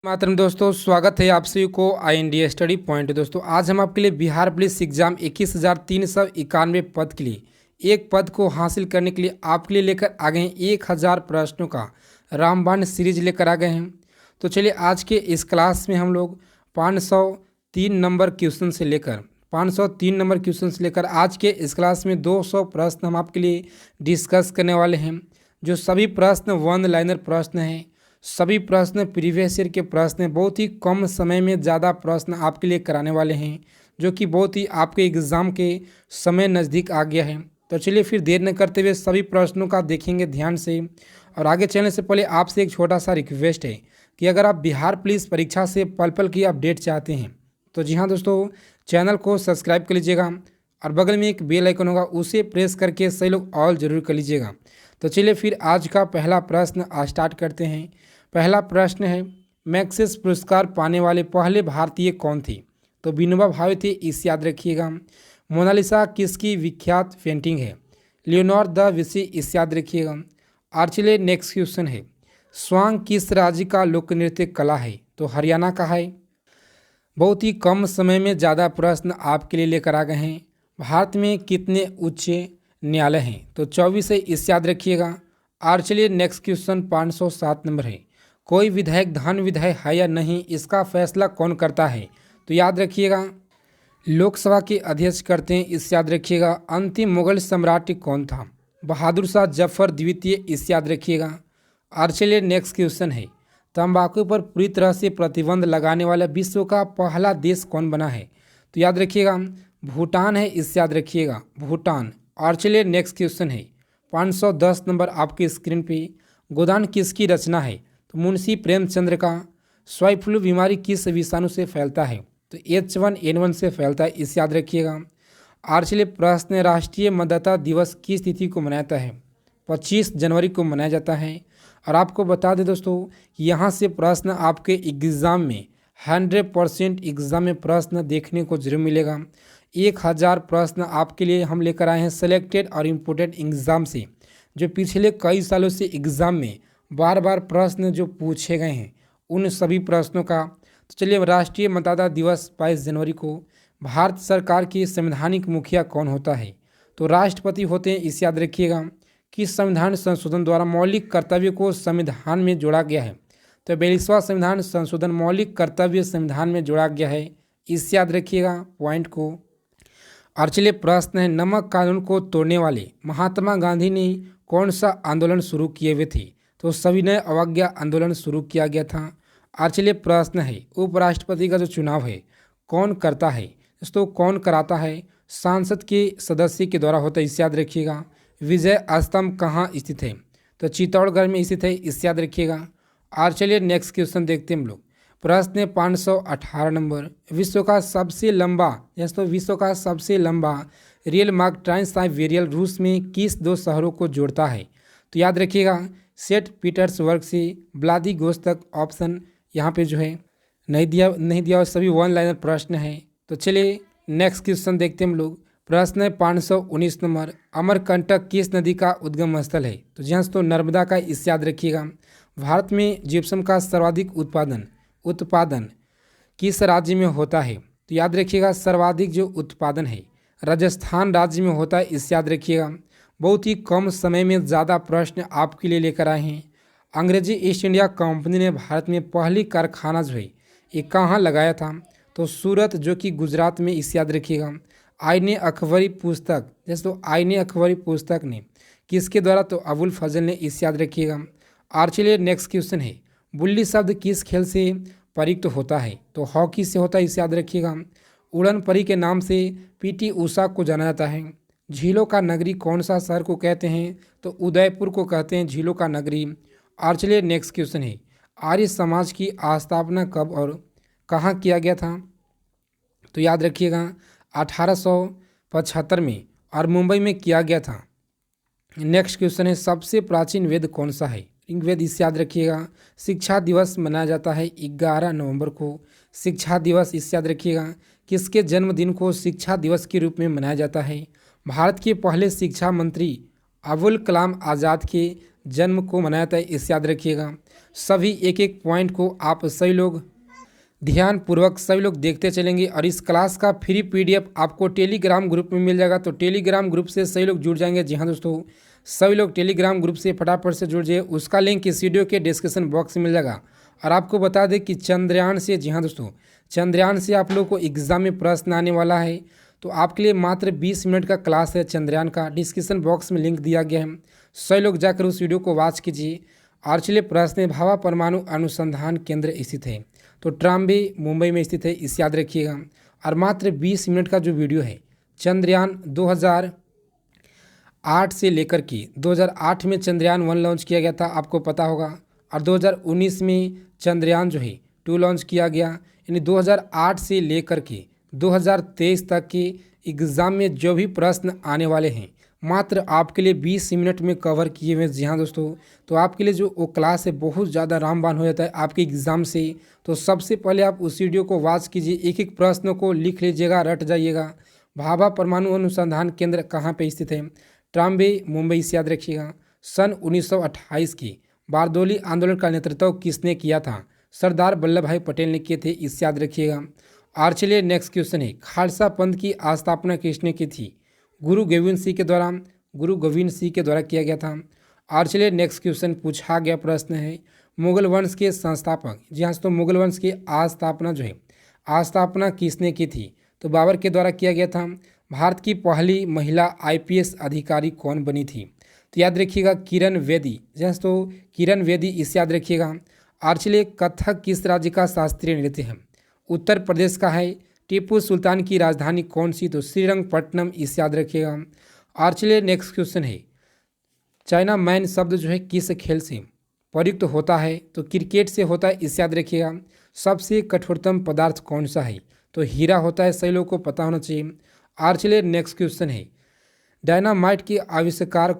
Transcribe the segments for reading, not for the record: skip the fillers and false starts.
मातरम दोस्तों, स्वागत है आप सभी को आई इंडिया स्टडी पॉइंट। दोस्तों आज हम आपके लिए बिहार पुलिस एग्जाम 21,391 पद के लिए एक पद को हासिल करने के लिए आपके लिए लेकर आ गए हैं 1000 प्रश्नों का रामबाण सीरीज लेकर आ गए हैं। तो चलिए आज के इस क्लास में हम लोग 503 नंबर क्वेश्चन से लेकर आज के इस क्लास में 200 प्रश्न हम आपके लिए डिस्कस करने वाले हैं। जो सभी प्रश्न वन लाइनर प्रश्न हैं, सभी प्रश्न प्रीवियस ईयर के प्रश्न हैं। बहुत ही कम समय में ज़्यादा प्रश्न आपके लिए कराने वाले हैं, जो कि बहुत ही आपके एग्ज़ाम के समय नज़दीक आ गया है। तो चलिए फिर देर न करते हुए सभी प्रश्नों का देखेंगे ध्यान से। और आगे चलने से पहले आपसे एक छोटा सा रिक्वेस्ट है कि अगर आप बिहार पुलिस परीक्षा से पल पल की अपडेट चाहते हैं तो जी हाँ दोस्तों, चैनल को सब्सक्राइब कर लीजिएगा और बगल में एक बेल आइकन होगा, उसे प्रेस करके सही लोग ऑल जरूर कर लीजिएगा। तो चलिए फिर आज का पहला प्रश्न स्टार्ट करते हैं। पहला प्रश्न है, मैग्सेसे पुरस्कार पाने वाले पहले भारतीय कौन थे? तो विनोबा भावे थे, इस याद रखिएगा। मोनालिसा किसकी विख्यात पेंटिंग है? लियोनार्डो दा विंची, इस याद रखिएगा। आर्चले नेक्स्ट क्वेश्चन है, स्वांग किस राज्य का लोक नृत्य कला है? तो हरियाणा का है। बहुत ही कम समय में ज़्यादा प्रश्न आपके लिए लेकर आ गए हैं। भारत में कितने उच्च न्यायालय हैं? तो 24 है, इस याद रखिएगा। और चलिए नेक्स्ट क्वेश्चन 507 नंबर है, कोई विधायक धन विधायक है या नहीं, इसका फैसला कौन करता है? तो याद रखिएगा, लोकसभा के अध्यक्ष करते हैं, इस याद रखिएगा। अंतिम मुगल सम्राट कौन था? बहादुर शाह जफर द्वितीय, इस याद रखिएगा। और चलिए नेक्स्ट क्वेश्चन है, तंबाकू पर पूरी तरह से प्रतिबंध लगाने वाला विश्व का पहला देश कौन बना है? तो याद रखिएगा, भूटान है, इस याद रखिएगा, भूटान। और चलिए नेक्स्ट क्वेश्चन है 510 नंबर आपकी स्क्रीन पे, गोदान किसकी रचना है? तो मुंशी प्रेमचंद्र का। स्वाइन फ्लू बीमारी किस विषाणु से फैलता है? तो H1N1 से फैलता है, इस याद रखिएगा। और चलिए प्रश्न, राष्ट्रीय मतदाता दिवस किस तिथि को मनाया जाता है? 25 जनवरी को मनाया जाता है। और आपको बता दें दोस्तों, यहाँ से प्रश्न आपके एग्ज़ाम में 100% एग्ज़ाम में प्रश्न देखने को जरूर मिलेगा। 1000 प्रश्न आपके लिए हम लेकर आए हैं सेलेक्टेड और इम्पोर्टेंट एग्ज़ाम से, जो पिछले कई सालों से एग्ज़ाम में बार बार प्रश्न जो पूछे गए हैं उन सभी प्रश्नों का। तो चलिए, राष्ट्रीय मतदाता दिवस 22 जनवरी को। भारत सरकार के संवैधानिक मुखिया कौन होता है? तो राष्ट्रपति होते हैं, इस याद रखिएगा। किस संविधान संशोधन द्वारा मौलिक कर्तव्य को संविधान में जोड़ा गया है? तो 42वां संविधान संशोधन मौलिक कर्तव्य संविधान में जोड़ा गया है, इस याद रखिएगा पॉइंट को। और चलिए प्रश्न है, नमक कानून को तोड़ने वाले महात्मा गांधी ने कौन सा आंदोलन शुरू किए हुए थे? तो सविनय अवज्ञा आंदोलन शुरू किया गया था। और चलिए प्रश्न है, उपराष्ट्रपति का जो चुनाव है कौन करता है? दोस्तों कौन कराता है? सांसद के सदस्य के द्वारा होता है, इस याद रखिएगा। विजय स्तंभ कहाँ स्थित है? तो चित्तौड़गढ़ में स्थित है, इस याद रखिएगा। और चलिए नेक्स्ट क्वेश्चन देखते हैं हम लोग। प्रश्न 518 नंबर, विश्व का सबसे लंबा रेल मार्ग ट्रांस साइबेरियन रूस में किस दो शहरों को जोड़ता है? तो याद रखिएगा, सेंट पीटर्सबर्ग से व्लादिवोस्तोक तक। ऑप्शन यहाँ पे जो है नहीं दिया, सभी वन लाइनर प्रश्न है। तो चलिए नेक्स्ट क्वेश्चन देखते हैं हम लोग। प्रश्न 519 नंबर, अमरकंटक किस नदी का उद्गम स्थल है? तो जी हाँ, तो नर्मदा का, इस याद रखिएगा। भारत में जिप्सम का सर्वाधिक उत्पादन किस राज्य में होता है? तो याद रखिएगा, सर्वाधिक जो उत्पादन है राजस्थान राज्य में होता है, इस याद रखिएगा। बहुत ही कम समय में ज़्यादा प्रश्न आपके लिए लेकर आए हैं। अंग्रेजी ईस्ट इंडिया कंपनी ने भारत में पहली कारखाना जो है ये कहाँ लगाया था? तो सूरत, जो कि गुजरात में, इस याद रखिएगा। आईने अकबरी पुस्तक, जैसे तो आईने अकबरी पुस्तक ने किसके द्वारा? तो अबुल फजल ने, इस याद रखिएगा। और चलिए नेक्स्ट क्वेश्चन है, बुल्ली शब्द किस खेल से प्रयुक्त होता है? तो हॉकी से होता है, इस याद रखिएगा। उड़न परी के नाम से पीटी उषा को जाना जाता है। झीलों का नगरी कौन सा शहर को कहते हैं? तो उदयपुर को कहते हैं झीलों का नगरी। और चलिए नेक्स्ट क्वेश्चन है, आर्य समाज की स्थापना कब और कहाँ किया गया था? तो याद रखिएगा 1875 में और मुंबई में किया गया था। नेक्स्ट क्वेश्चन है, सबसे प्राचीन वेद कौन सा है? ऋग्वेद, इस याद रखिएगा। शिक्षा दिवस मनाया जाता है 11 नवंबर को, शिक्षा दिवस, इस याद रखिएगा। किसके जन्मदिन को शिक्षा दिवस के रूप में मनाया जाता है? भारत के पहले शिक्षा मंत्री अबुल कलाम आज़ाद के जन्म को मनाया जाता है, इस याद रखिएगा। सभी एक एक पॉइंट को आप सभी लोग ध्यानपूर्वक सभी लोग देखते चलेंगे और इस क्लास का फ्री पीडीएफ आपको टेलीग्राम ग्रुप में मिल जाएगा। तो टेलीग्राम ग्रुप से सभी लोग जुड़ जाएंगे। जी हाँ दोस्तों, सभी लोग टेलीग्राम ग्रुप से फटाफट से जुड़ जाइए। उसका लिंक इस वीडियो के डिस्क्रिप्शन बॉक्स में मिल जाएगा। और आपको बता दें कि चंद्रयान से, जी हाँ दोस्तों, चंद्रयान से आप लोग को एग्जाम में प्रश्न आने वाला है। तो आपके लिए मात्र 20 मिनट का क्लास है चंद्रयान का। डिस्क्रिप्शन बॉक्स में लिंक दिया गया है, सभी लोग जाकर उस वीडियो को वॉच कीजिए। और चलिए प्रश्न, भाभा परमाणु अनुसंधान केंद्र स्थित है तो ट्राम्बे मुंबई में स्थित है, इसे याद रखिएगा। और मात्र 20 मिनट का जो वीडियो है, चंद्रयान 2008 से लेकर के 2008 में चंद्रयान 1 लॉन्च किया गया था, आपको पता होगा। और 2019 में चंद्रयान जो है 2 लॉन्च किया गया। यानी 2008 से लेकर के 2023 तक के एग्ज़ाम में जो भी प्रश्न आने वाले हैं मात्र आपके लिए 20 मिनट में कवर किए हुए। जी हाँ दोस्तों, तो आपके लिए जो वो क्लास है बहुत ज़्यादा रामबान हो जाता है आपके एग्ज़ाम से। तो सबसे पहले आप उस वीडियो को वॉच कीजिए, एक एक प्रश्न को लिख लीजिएगा, रट जाइएगा। भाभा परमाणु अनुसंधान केंद्र कहाँ पे स्थित है? ट्राम्बे मुंबई से याद रखिएगा। सन 1928 की बारदोली आंदोलन का नेतृत्व किसने किया था? सरदार वल्लभ भाई पटेल ने किए थे, इससे याद रखिएगा। और चलिए नेक्स्ट क्वेश्चन है, खालसा पंथ की स्थापना किसने की थी? गुरु गोविंद सिंह के द्वारा, गुरु गोविंद सिंह के द्वारा किया गया था। और चलिए नेक्स्ट क्वेश्चन पूछा गया प्रश्न है, मुगल वंश के संस्थापक, जी हाँ तो मुगल वंश की स्थापना जो है स्थापना किसने की थी? तो बाबर के द्वारा किया गया था। भारत की पहली महिला आईपीएस अधिकारी कौन बनी थी? तो याद रखिएगा किरण बेदी, जी हाँ तो किरण बेदी, इसे याद रखिएगा। और चलिए कथक किस राज्य का शास्त्रीय नृत्य है? उत्तर प्रदेश का है। टीपू सुल्तान की राजधानी कौन सी? तो श्रीरंगपट्टनम, इसे याद रखिएगा। और चलिए नेक्स्ट क्वेश्चन है, चाइना मैन शब्द जो है किस खेल से प्रयुक्त होता है? तो क्रिकेट से होता है, इसे याद रखिएगा। सबसे कठोरतम पदार्थ कौन सा है? तो हीरा होता है, सही लोग को पता होना चाहिए। और चलिए नेक्स्ट क्वेश्चन है, डायनामाइट की आविष्कार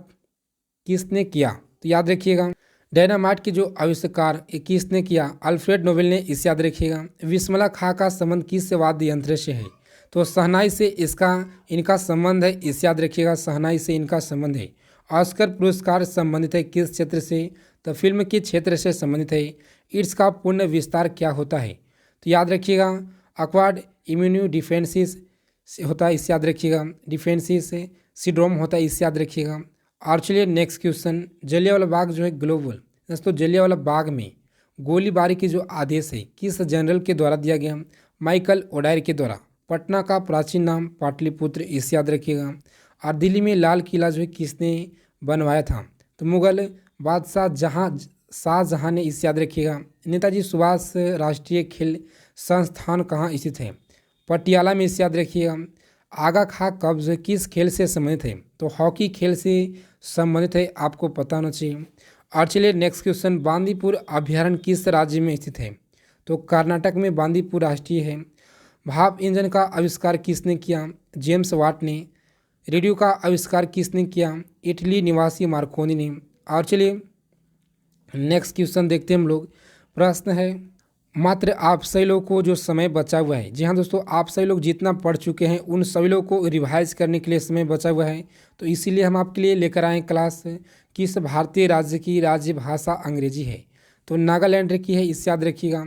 किसने किया? तो याद रखिएगा डायनामाइट की जो आविष्कार किसने किया? अल्फ्रेड नोबेल ने, इसे याद रखिएगा। विस्मला खां का संबंध किस वाद्य यंत्र से है? तो शहनाई से इनका संबंध है, इसे याद रखिएगा। शहनाई से इनका संबंध है। ऑस्कर पुरस्कार संबंधित है किस क्षेत्र से? तो फिल्म के क्षेत्र से संबंधित है। एड्स का पूर्ण विस्तार क्या होता है? तो याद रखिएगा अक्वायर्ड इम्यूनो डिफेंसिस होता है, इसे याद रखिएगा। डिफेंसिस सिंड्रोम होता है, इसे याद रखिएगा। और चलिए नेक्स्ट क्वेश्चन, जलियांवाला बाग जो है ग्लोबल, दोस्तों जलियांवाला बाग में गोलीबारी की जो आदेश है किस जनरल के द्वारा दिया गया? माइकल ओडायर के द्वारा। पटना का प्राचीन नाम पाटलिपुत्र, इसे याद रखिएगा। और दिल्ली में लाल किला जो है किसने बनवाया था? तो मुगल बादशाह शाहजहां ने, इसे याद रखिएगा। नेताजी सुभाष राष्ट्रीय खेल संस्थान कहाँ स्थित है? पटियाला में, इसे याद रखिएगा। आगा खां कब्ज किस खेल से संबंधित है? तो हॉकी खेल से संबंधित है, आपको पता होना चाहिए। और चलिए नेक्स्ट क्वेश्चन, बांदीपुर अभ्यारण्य किस राज्य में स्थित है? तो कर्नाटक में बांदीपुर राष्ट्रीय है। भाप इंजन का आविष्कार किसने किया? जेम्स वाट ने। रेडियो का आविष्कार किसने किया? इटली निवासी मार्कोनी ने। और चलिए नेक्स्ट क्वेश्चन देखते हैं हम लोग। प्रश्न है, मात्र आप सभी लोग को जो समय बचा हुआ है, जी हाँ दोस्तों, आप सभी लोग जितना पढ़ चुके हैं उन सभी लोग को रिवाइज करने के लिए समय बचा हुआ है। तो इसीलिए हम आपके लिए लेकर आए क्लास, किस भारतीय राज्य की राज्य भाषा अंग्रेजी है? तो नागालैंड की है, इसे याद रखिएगा।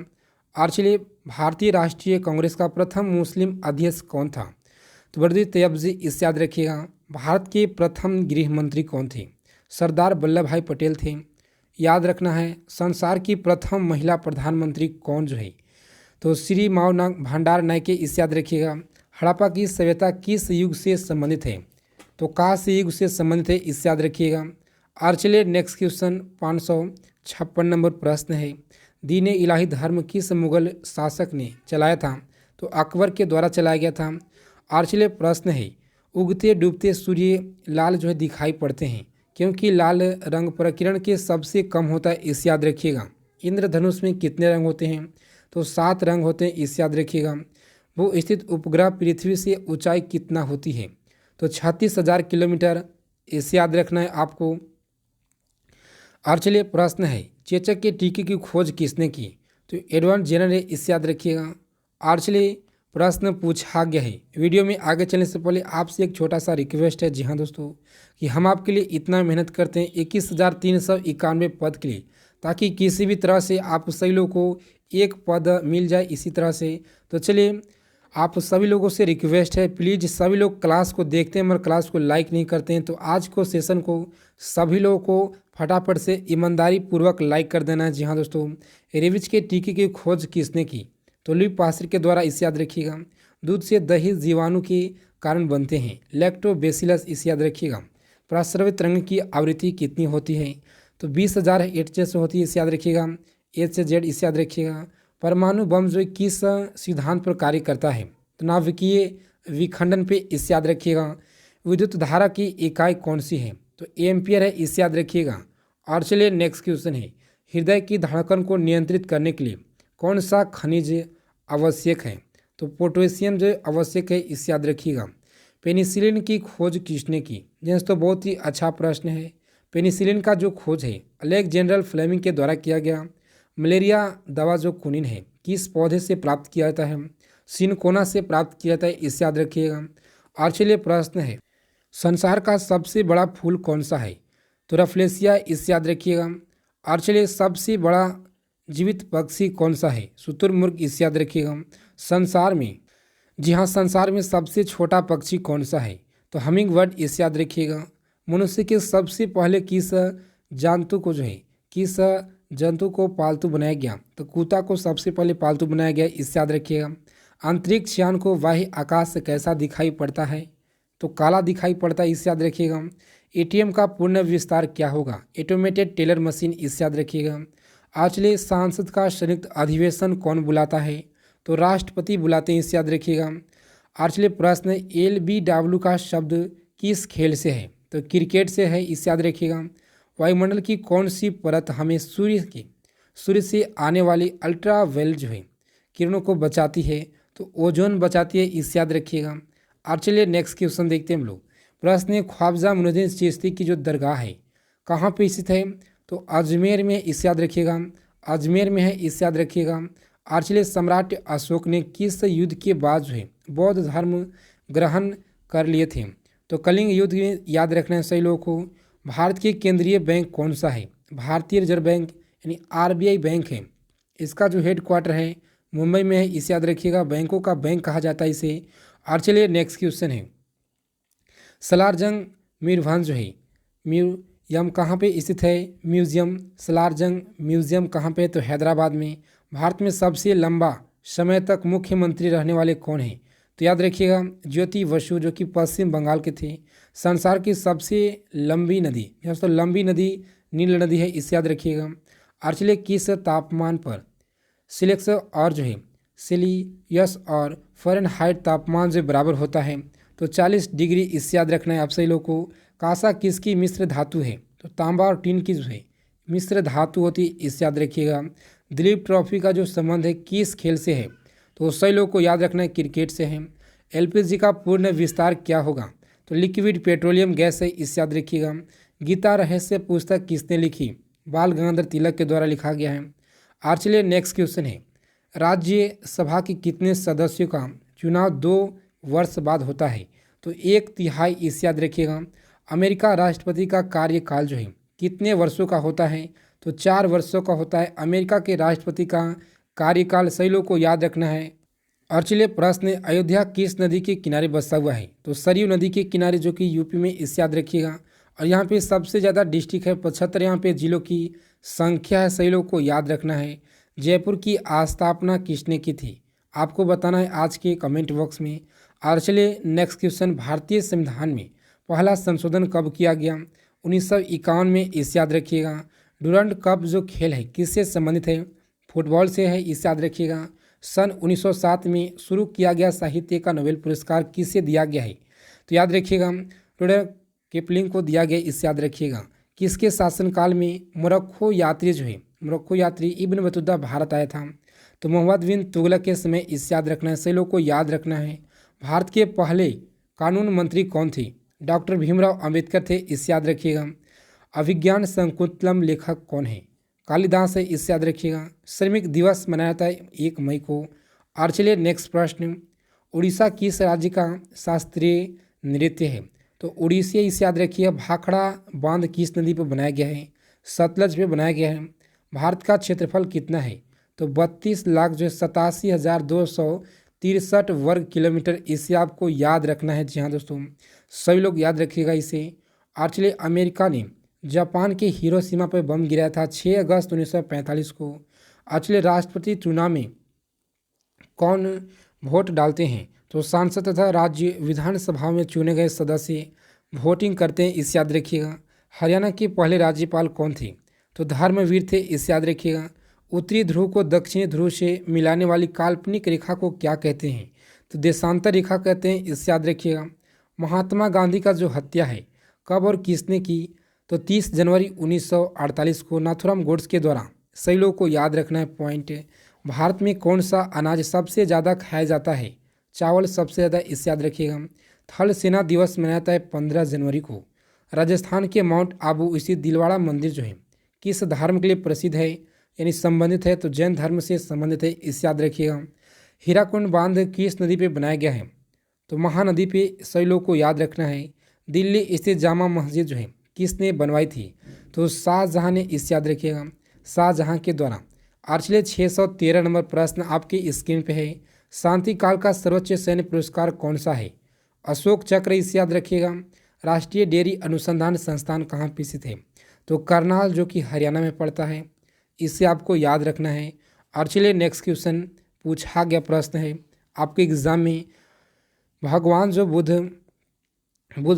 और चलिए भारतीय राष्ट्रीय कांग्रेस का प्रथम मुस्लिम अध्यक्ष कौन था? तो बर्दी तैयबजी, इसे याद रखिएगा। भारत के प्रथम गृह मंत्री कौन थे? सरदार वल्लभ भाई पटेल थे, याद रखना है। संसार की प्रथम महिला प्रधानमंत्री कौन जो है? तो श्री माव भंडार नायके, इसे याद रखिएगा। हड़प्पा की सभ्यता किस युग से संबंधित है? तो कांस्य युग से संबंधित है, इसे याद रखिएगा। और चलिए नेक्स्ट क्वेश्चन 556 नंबर प्रश्न है, दीन इलाही धर्म किस मुगल शासक ने चलाया था? तो अकबर के द्वारा चलाया गया था। और चलिए प्रश्न है, उगते डूबते सूर्य लाल जो है दिखाई पड़ते हैं क्योंकि लाल रंग प्रकीर्ण के सबसे कम होता है, इसे याद रखिएगा। इंद्रधनुष में कितने रंग होते हैं? तो 7 रंग होते हैं, इसे याद रखिएगा। वो स्थित उपग्रह पृथ्वी से ऊंचाई कितना होती है? तो 36,000 किलोमीटर, इसे याद रखना है आपको। और चलिए प्रश्न है, चेचक के टीके की खोज किसने की? तो एडवर्ड जेनर है, इसे याद रखिएगा। और चलिए प्रश्न पूछा गया है। वीडियो में आगे चलने से पहले आपसे एक छोटा सा रिक्वेस्ट है, जी हाँ दोस्तों, कि हम आपके लिए इतना मेहनत करते हैं 21,391 पद के लिए, ताकि किसी भी तरह से आप सभी लोगों को एक पद मिल जाए इसी तरह से। तो चलिए, आप सभी लोगों से रिक्वेस्ट है, प्लीज़ सभी लोग क्लास को देखते हैं मगर क्लास को लाइक नहीं करते हैं, तो आज को सेशन को सभी लोगों को फटाफट से ईमानदारी पूर्वक लाइक कर देना है। जी हाँ दोस्तों, रेबीज के टीके की खोज किसने की? तो लुई पास्चर के द्वारा, इसे याद रखिएगा। दूध से दही जीवाणु के कारण बनते हैं, लैक्टोबैसिलस, इसे याद रखिएगा। प्रस्रवित तरंग की आवृत्ति कितनी होती है? तो 20,000 HZ होती है, इसे याद रखिएगा। HZ, इसे याद रखिएगा। परमाणु बम जो किस सिद्धांत पर कार्य करता है? तो नाभिकीय विखंडन पे, इसे याद रखिएगा। विद्युत धारा की इकाई कौन सी है? तो एम्पियर है, इसे याद रखिएगा। और चलिए नेक्स्ट क्वेश्चन है, हृदय की धड़कन को नियंत्रित करने के लिए कौन सा खनिज आवश्यक है? तो पोटेशियम जो आवश्यक है, इसे याद रखिएगा। पेनिसिलिन की खोज किसने की? दोस्तों बहुत ही अच्छा प्रश्न है। पेनिसिलिन का जो खोज है अलेक्जेंडर फ्लेमिंग के द्वारा किया गया। मलेरिया दवा जो कुनिन है किस पौधे से प्राप्त किया जाता है? सिनकोना से प्राप्त किया जाता है, इसे याद रखिएगा। और चलिए प्रश्न है, संसार का सबसे बड़ा फूल कौन सा है? तो रफलेसिया, इसे याद रखिएगा। और चलिए, सबसे बड़ा जीवित पक्षी कौन सा है? शुतुरमुर्ग, इसे याद रखिएगा। संसार में, जी हाँ, संसार में सबसे छोटा पक्षी कौन सा है? तो हमिंग बर्ड, इसे याद रखिएगा। मनुष्य के सबसे पहले किस जंतु को जो है किस जंतु को पालतू बनाया गया? तो कुत्ता को सबसे पहले पालतू बनाया गया, इसे याद रखिएगा। अंतरिक्ष यान को बाह्य आकाश से कैसा दिखाई पड़ता है? तो काला दिखाई पड़ता है, इसे याद रखिएगा। एटीएम का पूर्ण विस्तार क्या होगा? ऑटोमेटेड टेलर मशीन, इसे याद रखिएगा। आचले सांसद का संयुक्त अधिवेशन कौन बुलाता है? तो राष्ट्रपति बुलाते हैं, इसे याद रखिएगा। आचले प्रश्न, LBW का शब्द किस खेल से है? तो क्रिकेट से है, इसे याद रखिएगा। वायुमंडल की कौन सी परत हमें सूर्य से आने वाली अल्ट्रावायलेट जो है किरणों को बचाती है? तो ओजोन बचाती है, इसे याद रखिएगा। और चलिए नेक्स्ट क्वेश्चन देखते हैं हम लोग। प्रश्न है, ख्वाजा मुइनुद्दीन चिश्ती की जो दरगाह है कहाँ पे स्थित है? तो अजमेर में, इसे याद रखिएगा। अजमेर में है, इसे याद रखिएगा। और चलिए, सम्राट अशोक ने किस युद्ध के बाद जो है बौद्ध धर्म ग्रहण कर लिए थे? तो कलिंग युद्ध में, याद रखना है सही लोगों को। भारत के केंद्रीय बैंक कौन सा है? भारतीय रिजर्व बैंक यानी RBI बैंक है। इसका जो हेड क्वार्टर है मुंबई में है, इसे याद रखिएगा। बैंकों का बैंक कहा जाता है इसे। और चलिए नेक्स्ट क्वेश्चन है, सलारजंग मयूरभंज जो है म्यूजियम कहाँ पे स्थित है? म्यूजियम सलारजंग म्यूजियम कहाँ पे? तो हैदराबाद में। भारत में सबसे लंबा समय तक मुख्यमंत्री रहने वाले कौन हैं? तो याद रखिएगा ज्योति बसु, जो कि पश्चिम बंगाल के थे। संसार की सबसे लंबी नदी, दोस्तों लंबी नदी नील नदी है, इसे याद रखिएगा। और चलिए, किस तापमान पर सिलेक्स और जो है सेल्सियस और फ़ारेनहाइट तापमान जो बराबर होता है? तो 40 डिग्री, इससे याद रखना है आप सही लोग को। कांसा किसकी मिश्र धातु है? तो तांबा और टीन की जो है मिश्र धातु होती है, इससे याद रखिएगा। दिलीप ट्रॉफी का जो संबंध है किस खेल से है? तो सही लोग को याद रखना है क्रिकेट से है। LPG का पूर्ण विस्तार क्या होगा? तो लिक्विड पेट्रोलियम गैस है, इससे याद रखिएगा। गीता रहस्य पुस्तक किसने लिखी? बाल गंगाधर तिलक के द्वारा लिखा गया है। और चलिए नेक्स्ट क्वेश्चन है, राज्यसभा के कितने सदस्यों का चुनाव 2 वर्ष बाद होता है? तो 1/3, इसे याद रखिएगा। अमेरिका राष्ट्रपति का कार्यकाल जो है कितने वर्षों का होता है? तो 4 वर्षों का होता है अमेरिका के राष्ट्रपति का कार्यकाल, सही लोग को याद रखना है। और चलिए प्रश्न है, अयोध्या किस नदी के किनारे बसा हुआ है? तो सरयू नदी के किनारे, जो कि यूपी में, इसे याद रखिएगा। और यहाँ पे सबसे ज़्यादा डिस्ट्रिक्ट है 75, यहाँ पे जिलों की संख्या है, सही लोग को याद रखना है। जयपुर की स्थापना किसने की थी? आपको बताना है आज के कमेंट बॉक्स में। और चलिए नेक्स्ट क्वेश्चन, भारतीय संविधान में पहला संशोधन कब किया गया? 1951 में, इसे याद रखिएगा। डूरंड कप जो खेल है किससे संबंधित है? फुटबॉल से है, इसे याद रखिएगा। सन 1907 में शुरू किया गया साहित्य का नोबेल पुरस्कार किसे दिया गया है? तो याद रखिएगा रुडयार्ड किपलिंग को दिया गया, इसे याद रखिएगा। किसके शासनकाल में मोरक्को यात्री जो है मोरक्को यात्री इब्न बतूता भारत आया था? तो मोहम्मद बिन तुगलक के समय, इसे याद रखना है, सही लोग को याद रखना है। भारत के पहले कानून मंत्री कौन थे? डॉक्टर भीमराव अंबेडकर थे, इसे याद रखिएगा। अभिज्ञान संकुलम लेखक कौन है? कालिदास है, इसे याद रखिएगा। श्रमिक दिवस मनाया जाता है 1 मई को। और चलिए नेक्स्ट प्रश्न, उड़ीसा किस राज्य का शास्त्रीय नृत्य है? तो उड़ीसी, इसे याद रखिए। भाखड़ा बांध किस नदी पर बनाया गया है? सतलज पे बनाया गया है। भारत का क्षेत्रफल कितना है? तो 32,87,263 वर्ग किलोमीटर। इसे आपको याद रखना है। जी हाँ दोस्तों, सभी लोग याद रखिएगा इसे। और चलिए, अमेरिका ने जापान के हिरोशिमा पर बम गिराया था 6 अगस्त 1945 को। और चलिए, राष्ट्रपति चुनाव में कौन वोट डालते हैं? तो सांसद तथा राज्य विधानसभा में चुने गए सदस्य वोटिंग करते हैं। इसे याद रखिएगा। हरियाणा के पहले राज्यपाल कौन थे? तो धर्मवीर थे। इसे याद रखिएगा। उत्तरी ध्रुव को दक्षिणी ध्रुव से मिलाने वाली काल्पनिक रेखा को क्या कहते हैं? तो देशांतर रेखा कहते हैं। इसे याद रखिएगा। महात्मा गांधी का जो हत्या है कब और किसने की? तो 30 जनवरी 1948 को नाथुराम गोड्से के द्वारा। सही लोगों को याद रखना है पॉइंट। भारत में कौन सा अनाज सबसे ज़्यादा खाया जाता है? चावल सबसे ज़्यादा। इसे याद रखिएगा। थल सेना दिवस मनाया जाता है 15 जनवरी को। राजस्थान के माउंट आबू स्थित दिलवाड़ा मंदिर जो है किस धर्म के लिए प्रसिद्ध है, यानी संबंधित है? तो जैन धर्म से संबंधित है। इसे याद रखिएगा। हीराकुंड बांध किस नदी पे बनाया गया है? तो महानदी पे। सभी लोगों को याद रखना है। दिल्ली स्थित जामा मस्जिद जो है किसने बनवाई थी? तो शाहजहां ने। इसे याद रखिएगा। शाहजहां के द्वारा। आर्चले 613 नंबर प्रश्न आपकी स्क्रीन पे है। शांति काल का सर्वोच्च सैन्य पुरस्कार कौन सा है? अशोक चक्र। इसे याद रखिएगा। राष्ट्रीय डेयरी अनुसंधान संस्थान कहाँ पे स्थित है? तो करनाल, जो कि हरियाणा में पड़ता है। इसे आपको याद रखना है। और चलिए, नेक्स्ट क्वेश्चन पूछा गया प्रश्न है आपके एग्जाम में। भगवान जो बुद्ध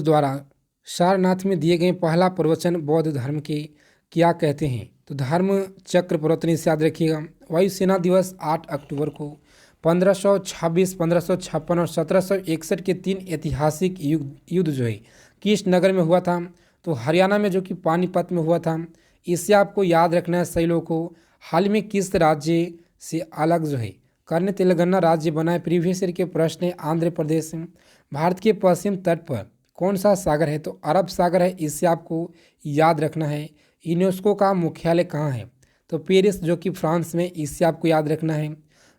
द्वारा सारनाथ में दिए गए पहला प्रवचन बौद्ध धर्म के क्या कहते हैं? तो धर्म चक्र प्रवर्तन। इसे याद रखिएगा। वायुसेना दिवस 8 अक्टूबर को 1526, 1556 और 1761 के 3 ऐतिहासिक युद्ध जो है किस नगर में हुआ था? तो हरियाणा में, जो कि पानीपत में हुआ था। इसे आपको याद रखना है सही लोगों को। हाल में किस राज्य से अलग जो है करने तेलंगाना राज्य बना है? प्रीवियस ईयर के प्रश्न है। आंध्र प्रदेश। भारत के पश्चिम तट पर कौन सा सागर है? तो अरब सागर है। इसे आपको याद रखना है। यूनेस्को का मुख्यालय कहाँ है? तो पेरिस, जो कि फ्रांस में। इसे आपको याद रखना है।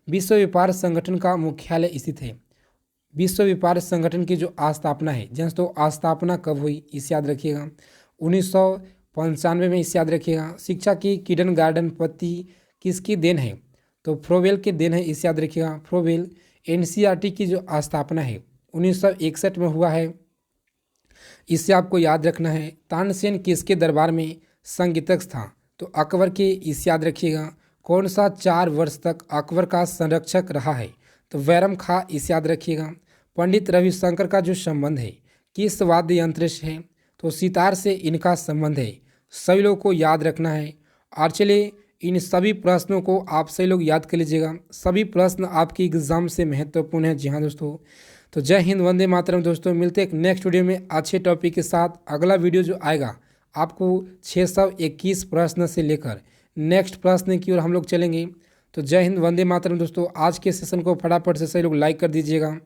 विश्व व्यापार संगठन का मुख्यालय स्थित है। विश्व व्यापार संगठन की जो स्थापना है दोस्तों, स्थापना कब हुई? इसे याद रखिएगा। 1995 में। इसे याद रखिएगा। शिक्षा की किडन गार्डन पत्ती किसकी देन है? तो फ्रोवेल की देन है। इसे याद रखिएगा। फ्रोवेल। एनसीईआरटी की जो स्थापना है 1961 में हुआ है। इसे आपको याद रखना है। तानसेन किसके दरबार में संगीतज्ञ था? तो अकबर के। इसे याद रखिएगा। कौन सा 4 वर्ष तक अकबर का संरक्षक रहा है? तो बैरम खां। इसे याद रखिएगा। पंडित रविशंकर का जो संबंध है किस वाद्य यंत्र से है? तो सितार से इनका संबंध है। सभी लोगों को याद रखना है। और चलिए, इन सभी प्रश्नों को आप सभी लोग याद कर लीजिएगा। सभी प्रश्न आपके एग्जाम से महत्वपूर्ण है। जी हाँ दोस्तों, तो जय हिंद, वंदे मातरम। दोस्तों, मिलते हैं एक नेक्स्ट वीडियो में अच्छे टॉपिक के साथ। अगला वीडियो जो आएगा आपको 621 प्रश्न से लेकर नेक्स्ट प्रश्न की ओर हम लोग चलेंगे। तो जय हिंद, वंदे मातरम। दोस्तों, आज के सेशन को फटाफट से सभी लोग लाइक कर दीजिएगा।